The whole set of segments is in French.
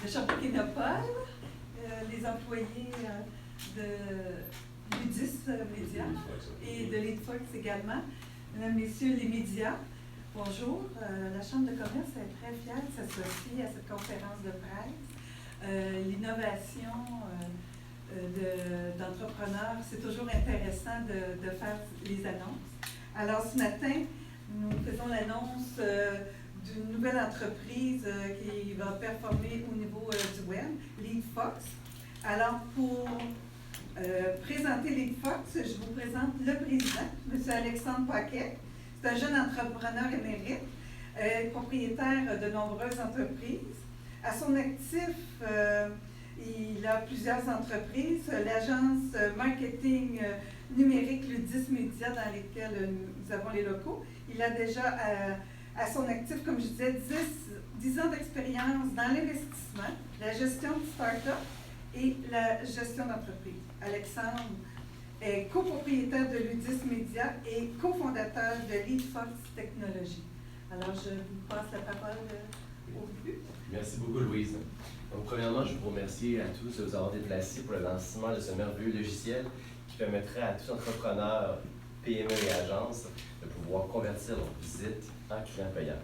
de Chambéry-Kénopole, les employés de Ludis Média et de Leadfox également. Mesdames, Messieurs les médias, bonjour. La Chambre de commerce est très fière de s'associer à cette conférence de presse. L'innovation d'entrepreneurs, c'est toujours intéressant de faire les annonces. Alors ce matin, nous faisons l'annonce d'une nouvelle entreprise qui va performer au niveau du web, Leadfox. Alors pour présenter Leadfox, je vous présente le président, M. Alexandre Paquet. C'est un jeune entrepreneur émérite, propriétaire de nombreuses entreprises. À son actif, il a plusieurs entreprises, l'agence marketing numérique Ludis Média dans lesquelles nous avons les locaux. Il a déjà à son actif, comme je disais, 10 ans d'expérience dans l'investissement, la gestion de start-up et la gestion d'entreprise. Alexandre est copropriétaire de Ludis Média et cofondateur de Leadfox Technologies. Alors, je vous passe la parole au début. Merci beaucoup, Louise. Donc, premièrement, je vous remercie à tous de vous avoir déplacés pour le lancement de ce merveilleux logiciel qui permettrait à tout entrepreneur, PME et agence de pouvoir convertir leurs visites en clients payants.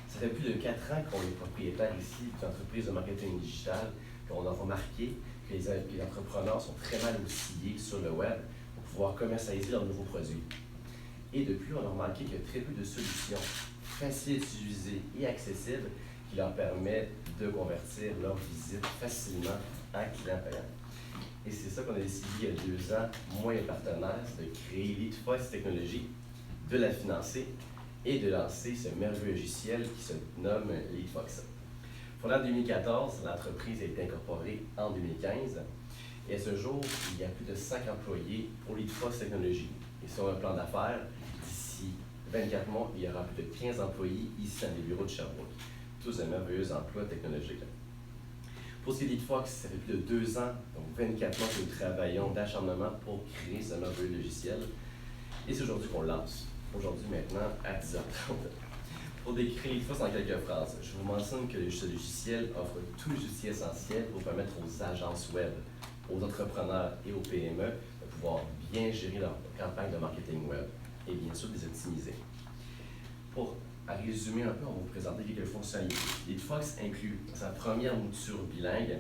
Ça fait plus de 4 ans qu'on est propriétaire ici d'une entreprise de marketing digital, qu'on a remarqué que les entrepreneurs sont très mal outillés sur le web pour pouvoir commercialiser leurs nouveaux produits. Et depuis, on a remarqué qu'il y a très peu de solutions faciles à utiliser et accessibles qui leur permettent de convertir leurs visites facilement en clients payants. Et c'est ça qu'on a décidé il y a 2 ans, moi et les partenaires, c'est de créer Leadfox Technologies, de la financer et de lancer ce merveilleux logiciel qui se nomme Leadfox. Fondée en 2014, l'entreprise a été incorporée en 2015 et à ce jour, il y a plus de 5 employés pour Leadfox Technologies. Et sur un plan d'affaires, d'ici 24 mois, il y aura plus de 15 employés ici dans les bureaux de Sherbrooke. Tous de merveilleux emplois technologiques. Pour ce qui est Leadfox, ça fait plus de 2 ans, donc 24 mois que nous travaillons d'acharnement pour créer ce merveilleux logiciel. Et c'est aujourd'hui qu'on le lance. Aujourd'hui, maintenant, à 10h30. Pour décrire Leadfox en quelques phrases, je vous mentionne que ce logiciel offre tous les outils essentiels pour permettre aux agences web, aux entrepreneurs et aux PME de pouvoir bien gérer leur campagne de marketing web et bien sûr les optimiser. Pour résumer un peu, on va vous présenter quelques fonctionnalités. Leadfox inclut dans sa première mouture bilingue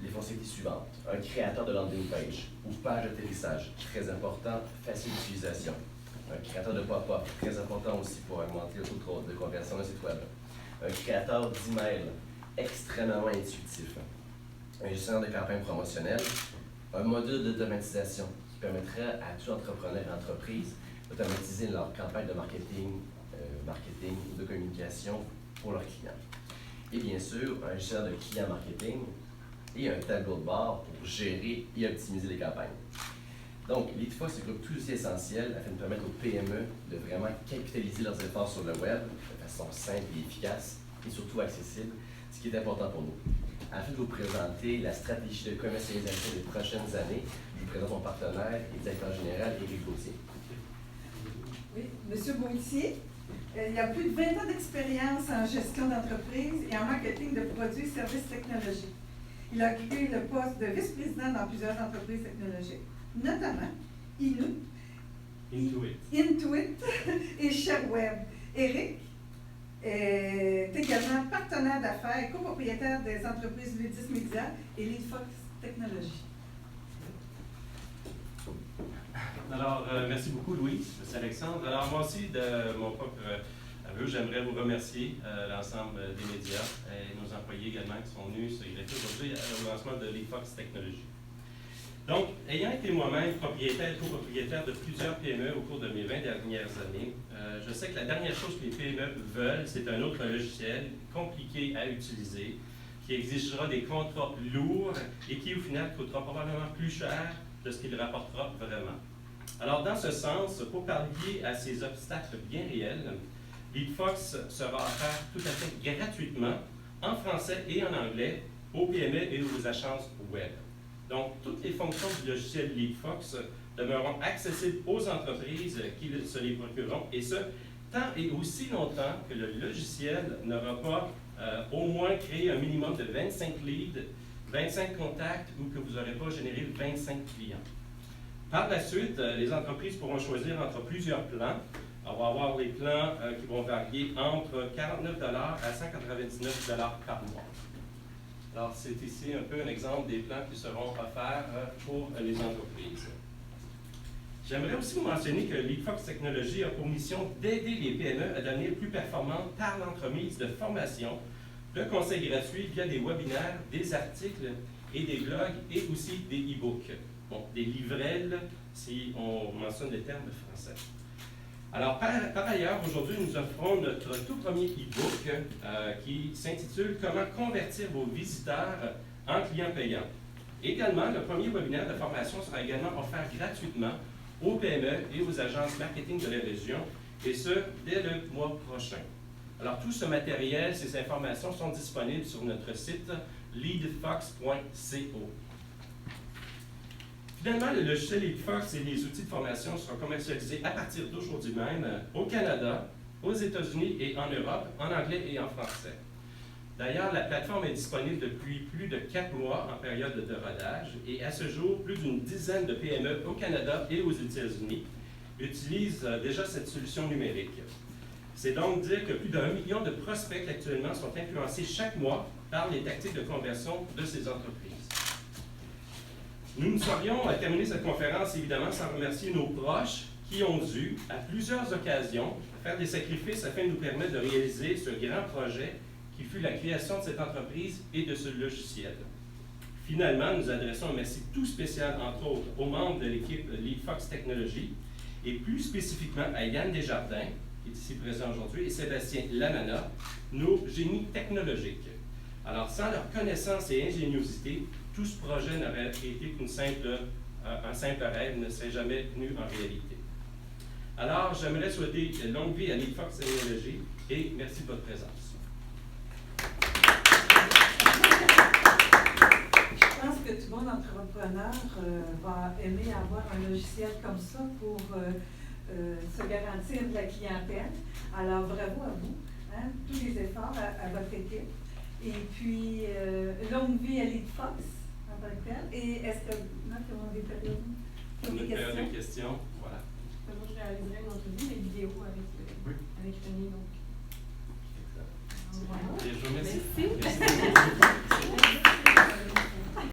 les fonctionnalités suivantes. Un créateur de landing page ou page d'atterrissage, très important, facile d'utilisation. Un créateur de pop-up, très important aussi pour augmenter le taux de conversion d'un site web. Un créateur d'email, extrêmement intuitif. Un gestionnaire de campagne promotionnelle. Un module d'automatisation qui permettrait à tout entrepreneur et entreprise d'automatiser leur campagne de marketing ou de communication pour leurs clients. Et bien sûr, un gestionnaire de client marketing et un tableau de bord pour gérer et optimiser les campagnes. Donc, Leadfox regroupe tous les outils essentiels afin de permettre aux PME de vraiment capitaliser leurs efforts sur le web de façon simple et efficace et surtout accessible, ce qui est important pour nous. Afin de vous présenter la stratégie de commercialisation des prochaines années, je vous présente mon partenaire et directeur général, Éric Gauthier. Oui, M. Gauthier, il a plus de 20 ans d'expérience en gestion d'entreprise et en marketing de produits et services technologiques. Il a occupé le poste de vice-président dans plusieurs entreprises technologiques, notamment Intuit et ShareWeb. Éric est également partenaire d'affaires et copropriétaire des entreprises Ludis Média et Leadfox Technologies. Alors, merci beaucoup, Louise, M. Alexandre. Alors, moi aussi, de mon propre aveu, j'aimerais vous remercier l'ensemble des médias et nos employés également qui sont venus se greffer aujourd'hui au lancement de Leadfox Technologies. Donc, ayant été moi-même propriétaire et copropriétaire de plusieurs PME au cours de mes 20 dernières années, je sais que la dernière chose que les PME veulent, c'est un autre logiciel compliqué à utiliser, qui exigera des contrats lourds et qui, au final, coûtera probablement plus cher de ce qu'il rapportera vraiment. Alors, dans ce sens, pour pallier à ces obstacles bien réels, Leadfox sera offert tout à fait gratuitement, en français et en anglais, aux PME et aux agences web. Donc, toutes les fonctions du logiciel Leadfox demeureront accessibles aux entreprises qui se les procureront, et ce, tant et aussi longtemps que le logiciel n'aura pas au moins créé un minimum de 25 leads, 25 contacts ou que vous n'aurez pas généré 25 clients. Par la suite, les entreprises pourront choisir entre plusieurs plans. On va avoir les plans qui vont varier entre 49 $ à 199 $ par mois. Alors, c'est ici un peu un exemple des plans qui seront offerts pour les entreprises. J'aimerais aussi vous mentionner que LeadFox Technologies a pour mission d'aider les PME à devenir plus performantes par l'entremise de formations, de conseils gratuits via des webinaires, des articles et des blogs et aussi des e-books. Bon, des livrets, si on mentionne les termes français. Alors, par ailleurs, aujourd'hui, nous offrons notre tout premier e-book qui s'intitule « Comment convertir vos visiteurs en clients payants ». Également, le premier webinaire de formation sera également offert gratuitement aux PME et aux agences marketing de la région, et ce, dès le mois prochain. Alors, tout ce matériel, ces informations sont disponibles sur notre site leadfox.co. Finalement, le logiciel LeadFox et les outils de formation seront commercialisés à partir d'aujourd'hui même au Canada, aux États-Unis et en Europe, en anglais et en français. D'ailleurs, la plateforme est disponible depuis plus de 4 mois en période de rodage et à ce jour, plus d'une dizaine de PME au Canada et aux États-Unis utilisent déjà cette solution numérique. C'est donc dire que plus d'1 million de prospects actuellement sont influencés chaque mois par les tactiques de conversion de ces entreprises. Nous ne saurions terminer cette conférence, évidemment, sans remercier nos proches qui ont dû, à plusieurs occasions, faire des sacrifices afin de nous permettre de réaliser ce grand projet qui fut la création de cette entreprise et de ce logiciel. Finalement, nous adressons un merci tout spécial, entre autres, aux membres de l'équipe LeadFox Technologies et plus spécifiquement à Yann Desjardins, qui est ici présent aujourd'hui, et Sébastien Lamana, nos génies technologiques. Alors, sans leur connaissance et ingéniosité, tout ce projet n'aurait été qu'un simple rêve, ne serait jamais venu en réalité. Alors, j'aimerais souhaiter longue vie à LeadFox Technologies et merci de votre présence. Je pense que tout le monde entrepreneur va aimer avoir un logiciel comme ça pour se garantir de la clientèle. Alors, bravo à vous, hein, tous les efforts à votre équipe. Et puis, longue vie à LeadFox en tant que tel. Et est-ce que, non, tout le monde est période? Une période de questions, voilà. Moi, je réaliserai une entrevue, mais vidéo avec René, donc. Excellent. Voilà. Et je vous remercie. Merci.